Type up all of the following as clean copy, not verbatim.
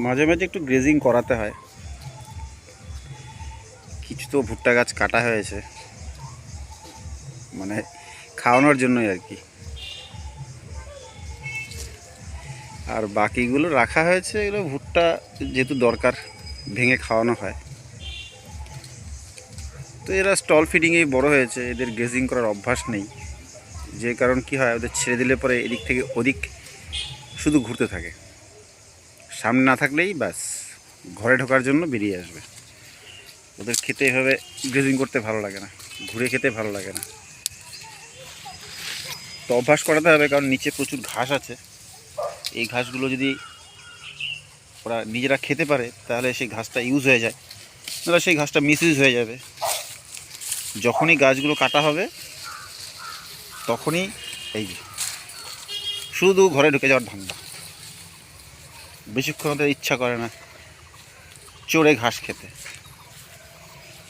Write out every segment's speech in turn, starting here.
মাঝে মাঝে একটু গ্রেজিং করাতে হয়। কিছু তো ভুট্টা গাছ কাটা হয়েছে, মানে খাওয়ানোর জন্যই আর কি। আর বাকিগুলো রাখা হয়েছে, এগুলো ভুট্টা যেহেতু দরকার ভেঙে খাওয়ানো হয়। তো এরা স্টল ফিডিংয়েই বড় হয়েছে, এদের গ্রেজিং করার অভ্যাস নেই। যে কারণ কি হয়, ওদের ছেড়ে দিলে পরে এদিক থেকে ওদিক শুধু ঘুরতে থাকে। সামনে না থাকলেই ব্যাস ঘরে ঢোকার জন্য বেরিয়ে আসবে। ওদের খেতে এভাবে গ্রেজিং করতে ভালো লাগে না, ঘুরে খেতে ভালো লাগে না। তো অভ্যাস করাতে হবে, কারণ নিচে প্রচুর ঘাস আছে। এই ঘাসগুলো যদি ওরা নিজেরা খেতে পারে তাহলে সেই ঘাসটা ইউজ হয়ে যায়, নাহলে সেই ঘাসটা মিসইউজ হয়ে যাবে। যখনই গাছগুলো কাটা হবে তখনই এই যে শুধু ঘরে ঢুকে যাওয়ার ধান্দা। বেশিক্ষণ ওদের ইচ্ছা করে না চড়ে ঘাস খেতে।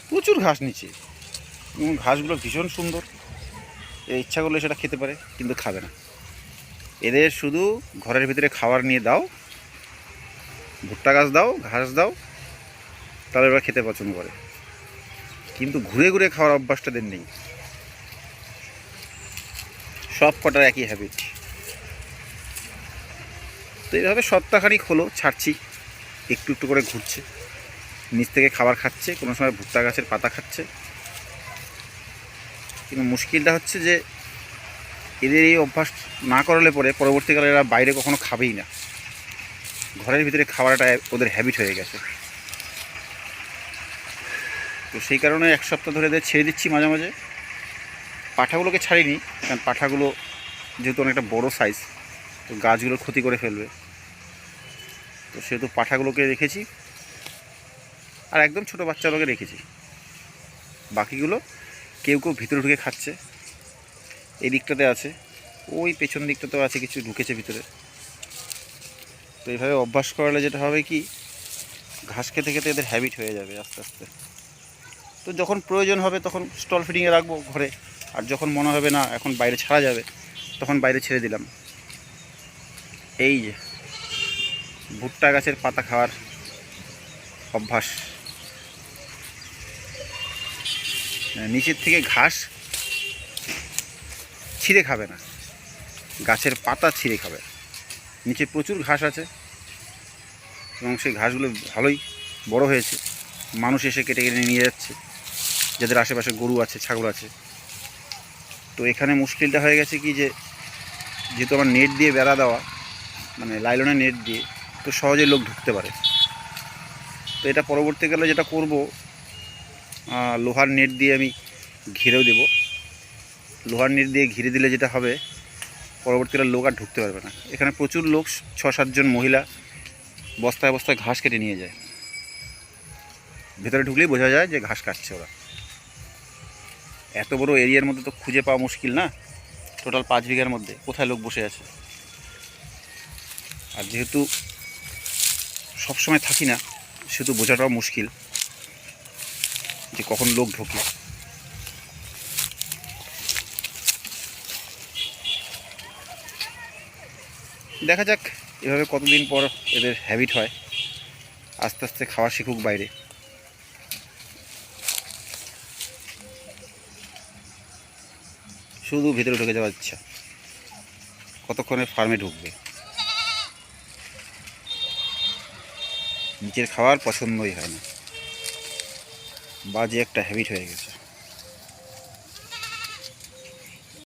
প্রচুর ঘাস নিচে, এবং ঘাসগুলো ভীষণ সুন্দর। এর ইচ্ছা করলে সেটা খেতে পারে, কিন্তু খাবে না। এদের শুধু ঘরের ভিতরে খাবার নিয়ে দাও, ভুট্টা গাছ দাও, ঘাস দাও, তাহলে ওরা খেতে পছন্দ করে। কিন্তু ঘুরে ঘুরে খাওয়ার অভ্যাসটা এদের নেই। সব কটার একই হ্যাবিট। তো এইভাবে সপ্তাহখানিক হলো ছাড়ছি, একটু একটু করে ঘুরছে, নিচ থেকে খাবার খাচ্ছে, কোনো সময় ভুট্টা গাছের পাতা খাচ্ছে। কিন্তু মুশকিলটা হচ্ছে যে এদের এই অভ্যাস না করালে পরে পরবর্তীকালে এরা বাইরে কখনো খাবেই না। ঘরের ভিতরে খাওয়াটা ওদের হ্যাবিট হয়ে গেছে। তো সেই কারণে এক সপ্তাহ ধরে এদের ছেড়ে দিচ্ছি মাঝে মাঝে। পাঁঠাগুলোকে ছাড়িনি, কারণ পাঁঠাগুলো যেহেতু অনেকটা বড় সাইজ, তো গাছগুলোর ক্ষতি করে ফেলবে। তো সেহেতু পাঁঠাগুলোকে রেখেছি, আর একদম ছোটো বাচ্চাগুলোকে রেখেছি। বাকিগুলো কেউ কেউ ভিতরে ঢুকে খাচ্ছে। এই দিকটাতে আছে, ওই পেছন দিকটাতেও আছে, কিছু ঢুকেছে ভিতরে। তো এইভাবে অভ্যাস করালে যেটা হবে কি, ঘাস খেতে খেতে এদের হ্যাবিট হয়ে যাবে আস্তে আস্তে। তো যখন প্রয়োজন হবে তখন স্টল ফিডিংয়ে রাখবো ঘরে, আর যখন মনে হবে না এখন বাইরে ছাড়া যাবে, তখন বাইরে ছেড়ে দিলাম। এই যে ভুট্টা গাছের পাতা খাওয়ার অভ্যাস, নিচের থেকে ঘাস ছিঁড়ে খাবে না, গাছের পাতা ছিঁড়ে খাবে। নিচে প্রচুর ঘাস আছে, এবং সেই ঘাসগুলো ভালোই বড় হয়েছে। মানুষ এসে কেটে কেটে নিয়ে যাচ্ছে, যাদের আশেপাশে গরু আছে, ছাগল আছে। তো এখানে মুশকিলটা হয়ে গেছে কি, যে যেহেতু আমার নেট দিয়ে বেড়া দেওয়া, মানে লাইলনের নেট দিয়ে, তো সহজে লোক ঢুকতে পারে। তো এটা পরবর্তীকালে যেটা করব, লোহার নেট দিয়ে আমি ঘিরেও দেব। লোহার নেট দিয়ে ঘিরে দিলে যেটা হবে, পরবর্তীকালে লোক আর ঢুকতে পারবে না। এখানে প্রচুর লোক, 6-7 জন মহিলা বস্তায় বস্তায় ঘাস কেটে নিয়ে যায়। ভেতরে ঢুকলেই বোঝা যায় যে ঘাস কাটছে ওরা। এত বড় এরিয়ার মধ্যে তো খুঁজে পাওয়া মুশকিল না, টোটাল 5 বিঘার মধ্যে কোথায় লোক বসে আছে। আর যেহেতু সবসময় থাকি না, সেহেতু বোঝাটাও মুশকিল যে কখন লোক ঢোকে। দেখা যাক এভাবে কতদিন পর এদের হ্যাবিট হয়, আস্তে আস্তে খাওয়া শিখুক বাইরে। শুধু ভিতরে ঢুকে যাওয়ার ইচ্ছা, কতক্ষণে ফার্মে ঢুকবে। নিচের খাওয়ার পছন্দই হয় না, বাজে একটা হ্যাবিট হয়ে গেছে।